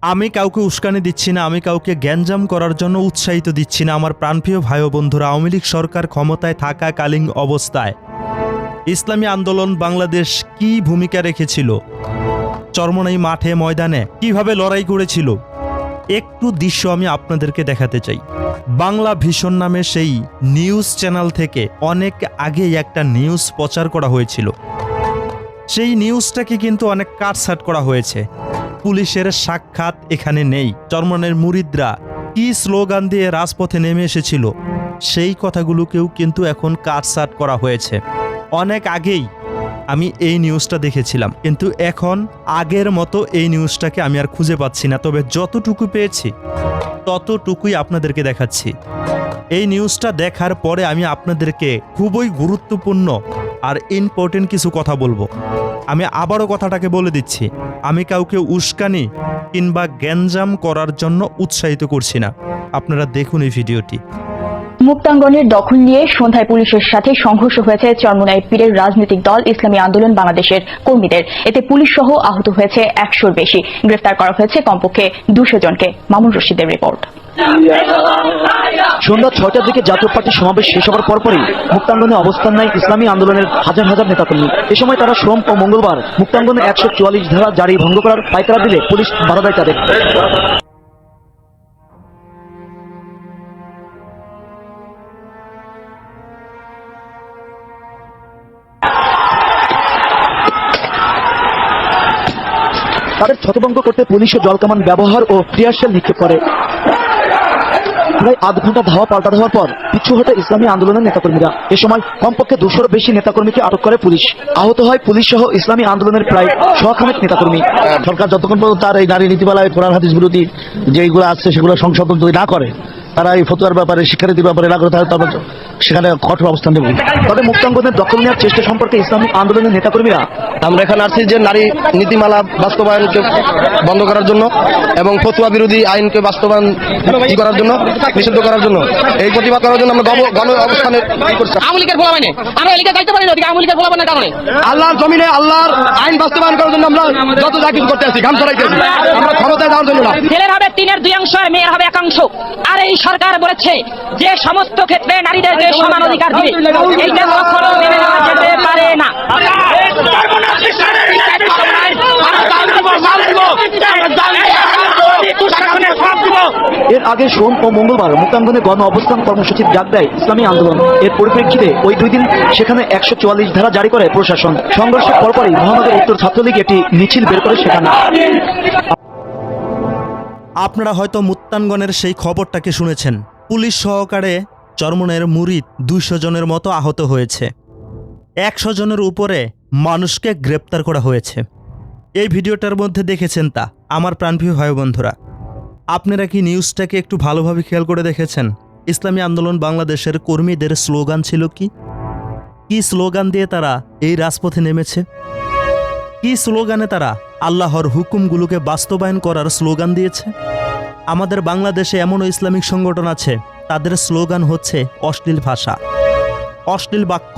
আমি কাউকে উস্কানি দিচ্ছি না, আমি কাউকে গ্যাঞ্জাম করার জন্য উৎসাহিত দিচ্ছি না। আমার প্রাণপ্রিয় ভাই ও বন্ধুরা, আওয়ামী লীগ সরকার ক্ষমতায় থাকাকালীন অবস্থায় ইসলামী আন্দোলন বাংলাদেশ কি ভূমিকা রেখেছিল, চরমনাই মাঠে ময়দানে কিভাবে লড়াই করেছিল, একটু দৃশ্য আমি আপনাদেরকে দেখাতে চাই। বাংলা ভিশন নামে সেই নিউজ চ্যানেল থেকে অনেক আগেই একটা নিউজ প্রচার করা হয়েছিল। সেই নিউজটাকে কিন্তু অনেক কাটছাট করা হয়েছে। পুলিশের সাক্ষাৎ এখানে নেই। চরমনের মুরিদরা কি স্লোগান দিয়ে রাজপথে নেমে এসেছিল সেই কথাগুলোকেও কিন্তু এখন কাটছাট করা হয়েছে। অনেক আগেই আমি এই নিউজটা দেখেছিলাম, কিন্তু এখন আগের মতো এই নিউজটাকে আমি আর খুঁজে পাচ্ছি না। তবে যতটুকু পেয়েছি ততটুকুই আপনাদেরকে দেখাচ্ছি। এই নিউজটা দেখার পরে আমি আপনাদেরকে খুবই গুরুত্বপূর্ণ আর ইম্পর্টেন্ট কিছু কথা বলবো। আমি আবারও কথাটাকে বলে দিচ্ছি, আমি কাউকে উস্কানি কিংবা গ্যাঞ্জাম করার জন্য উৎসাহিত করছি না। আপনারা দেখুন এই ভিডিওটি। মুক্তাঙ্গনের দখল নিয়ে সন্ধ্যায় পুলিশের সাথে সংঘর্ষ হয়েছে চরমনাই পীরের রাজনৈতিক দল ইসলামী আন্দোলন বাংলাদেশের কর্মীদের। এতে পুলিশ সহ আহত হয়েছে 100-র বেশি। গ্রেফতার করা হয়েছে কমপক্ষে 200 জনকে। মামুন রশিদের রিপোর্ট। সন্ধ্যা 6টার দিকে জাতীয় পার্টির সমাবেশ শেষ হওয়ার পরপরই মুক্তাঙ্গনে অবস্থান নেয় ইসলামী আন্দোলনের হাজার হাজার নেতাকর্মী। এ সময় তারা সোম ও মঙ্গলবার মুক্তাঙ্গনে 144 ধারা জারি ভঙ্গ করার পায়তারা দিলে পুলিশ বাধা দেয় তাদের। তাদের ছত্রভঙ্গ করতে পুলিশ ও জলকামান ব্যবহার ও টিয়ারশেল নিক্ষেপ করে। প্রায় আধ ঘন্টা ধাওয়া পাল্টা দেওয়ার পর পিছু হটে ইসলামী আন্দোলনের নেতাকর্মীরা। এ সময় কমপক্ষে 200-র বেশি নেতাকর্মীকে আটক করে পুলিশ। আহত হয় পুলিশ সহ ইসলামী আন্দোলনের প্রায় 100 নেতাকর্মী। সরকার যতক্ষণ পর্যন্ত তার এই নারী নীতিমালায় কোরআন হাদিস বিরোধী যেগুলো আছে সেগুলো সংশোধন যদি না করে, তারা এই ফতুয়ার ব্যাপারে শিক্ষানীতির ব্যাপারে না করে, তাহলে সেখানে কঠোর অবস্থান নেব। তবে মুক্তাঙ্গনের দখল নেওয়ার চেষ্টা সম্পর্কে ইসলামী আন্দোলনের নেতাকর্মীরা, আমরা এখানে আসছি যে নারী নীতিমালা বাস্তবায়নকে বন্ধ করার জন্য এবং ফতুয়া বিরোধী আইনকে বাস্তবায়ন করার জন্য, নিষিদ্ধ করার জন্য, এই প্রতিবাদ করার জন্য আমরা গণ অবস্থানের আল্লাহর জমিনে আল্লাহর আইন বাস্তবায়ন করার জন্য আমরা যত যা কিছু করতে আসছি, গান ছড়াইতেছি, আমরা ক্ষমতায় যাওয়ার জন্য না। ছেলের হবে 3/2 অংশ আর মেয়ের হবে 1 অংশ। আর এই সরকার বলেছে যে সমস্ত ক্ষেত্রে নারীদেরকে সমান অধিকার দিবে, এইটা কখনো মেনে নেওয়া যেতে পারে না। এর আগে সোম ও মঙ্গলবার মুক্তাঙ্গনে গণ অবস্থান কর্মসূচির ডাক দেয় ইসলামী আন্দোলন। এর পরিপ্রেক্ষিতে ওই 2 দিন সেখানে 144 ধারা জারি করে প্রশাসন। সংঘর্ষের পরপরই মহানগর উত্তর ছাত্রলীগ একটি মিছিল বের করে সেখানে। আপনারা হয়তো মুক্তাঙ্গনের সেই খবরটাকে শুনেছেন। পুলিশ সহকারে চরমনের মুরিদ 200 জনের মতো আহত হয়েছে। 100 জনের উপরে মানুষকে গ্রেপ্তার করা হয়েছে। এই ভিডিওটার মধ্যে দেখেছেন তা। আমার প্রাণপ্রিয় ভাই বন্ধুরা, আপনারা কি নিউজটাকে একটু ভালোভাবে খেয়াল করে দেখেছেন? ইসলামী আন্দোলন বাংলাদেশের কর্মীদের স্লোগান ছিল কি? কি স্লোগান দিয়ে তারা এই রাজপথে নেমেছে? কি স্লোগানে তারা আল্লাহর হুকুমগুলোকে বাস্তবায়ন করার স্লোগান দিয়েছে? আমাদের বাংলাদেশে এমনও ইসলামিক সংগঠন আছে, তাদের স্লোগান হচ্ছে অশ্লীল ভাষা, অশ্লীল বাক্য।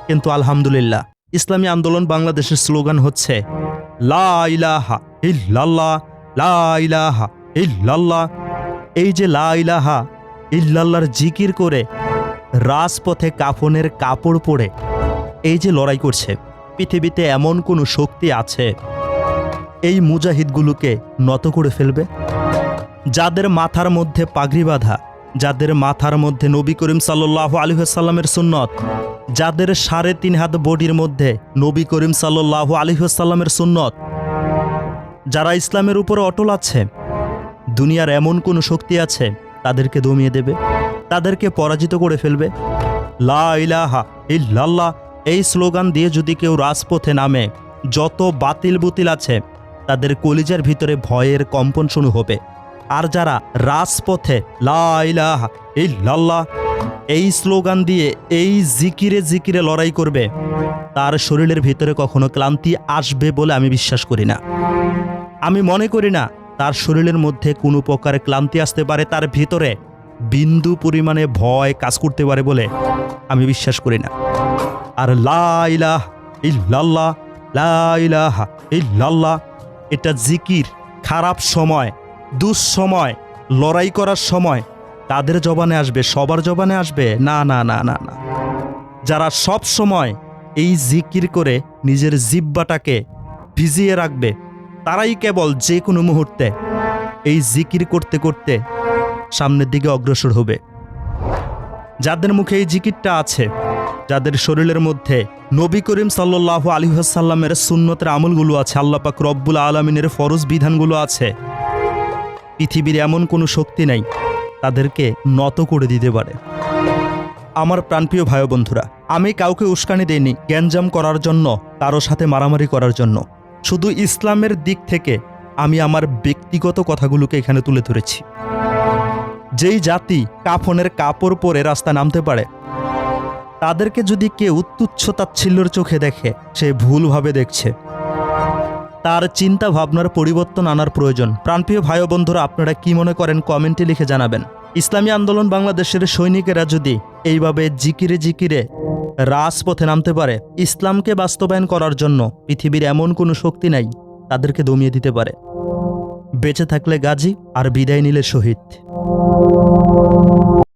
কিন্তু আলহামদুলিল্লাহ, ইসলামী আন্দোলন বাংলাদেশের স্লোগান হচ্ছে লা ইলাহা ইল্লাল্লাহ, লা ইলাহা ইল্লাল্লাহ। এই যে লা ইলাহা ইল্লাল্লাহর জিকির করে রাজপথে কাফনের কাপড় পরে এই যে লড়াই করছে, পৃথিবীতে এমন কোনো শক্তি আছে এই মুজাহিদগুলোকে নত করে ফেলবে? যাদের মাথার মধ্যে পাগড়ি বাঁধা, যাদের মাথার মধ্যে নবী করিম সাল্লাল্লাহু আলাইহি ওয়াসাল্লামের সুন্নত, যাদের 3.5 হাত বডির মধ্যে নবী করিম সাল্লাল্লাহু আলাইহি ওয়াসাল্লামের সুন্নত, যারা ইসলামের উপরে অটল আছে, দুনিয়ার এমন কোনো শক্তি আছে তাদেরকে দমিয়ে দেবে, তাদেরকে পরাজিত করে ফেলবে? লা ইলাহা ইল্লাল্লাহ এই স্লোগান দিয়ে যদি কেউ রাজপথে নামে, যত বাতিল বুতিল আছে তাদের কলিজার ভিতরে ভয়ের কম্পন শুরু হবে। আর যারা রাজপথে লা ইলাহা ইল্লাল্লাহ এই স্লোগান দিয়ে এই জিকিরে জিকিরে লড়াই করবে, তার শরীরের ভিতরে কখনো ক্লান্তি আসবে বলে আমি বিশ্বাস করি না। আমি মনে করি না তার শরীরের মধ্যে কোনো প্রকার ক্লান্তি আসতে পারে, তার ভিতরে বিন্দু পরিমাণে ভয় কাজ করতে পারে বলে আমি বিশ্বাস করি না। আর লা ইলাহা ইল্লাল্লাহ, লা ইলাহা ইল্লাল্লাহ এটা জিকির খারাপ সময়, দুঃসময়, লড়াই করার সময় তাদের জবানে আসবে, সবার জবানে আসবে না, না, না, না, না। যারা সব সময় এই জিকির করে নিজের জিহ্বাটাকে ভিজিয়ে রাখবে, তারাই কেবল যে কোনো মুহূর্তে এই জিকির করতে করতে সামনের দিকে অগ্রসর হবে। যাদের মুখে এই জিকিরটা আছে, যাদের শরীরের মধ্যে নবী করিম সাল্লাল্লাহু আলাইহি ওয়াসাল্লামের সুন্নতের আমলগুলো আছে, আল্লাহ পাক রব্বুল আলামিনের ফরজ বিধানগুলো আছে, পৃথিবীর এমন কোনো শক্তি নাই তাদেরকে নত করে দিতে পারে। আমার প্রাণপ্রিয় ভাই ও বন্ধুরা, আমি কাউকে উস্কানি দেইনি গ্যাঞ্জাম করার জন্য, কারো সাথে মারামারি করার জন্য। শুধু ইসলামের দিক থেকে আমি আমার ব্যক্তিগত কথাগুলোকে এখানে তুলে ধরেছি। যেই জাতি কাফনের কাপড় পরে রাস্তা নামতে পারে, তাদেরকে যদি কেউ তুচ্ছ তাচ্ছিল্যের চোখে দেখে, সে ভুলভাবে দেখছে। তার চিন্তা ভাবনার পরিবর্তন আনার প্রয়োজন। প্রাণপ্রিয় ভাই ও বন্ধুরা, আপনারা কি মনে করেন কমেন্টে লিখে জানাবেন। ইসলামী আন্দোলন বাংলাদেশের সৈনিকেরা যদি এইভাবে জিকিরে জিকিরে রাজপথে নামতে পারে, ইসলামকে বাস্তবায়ন করার জন্য পৃথিবীর এমন কোনো শক্তি নাই তাদেরকে দমিয়ে দিতে পারে। বেঁচে থাকলে গাজী আর বিদায় নিলে শহীদ।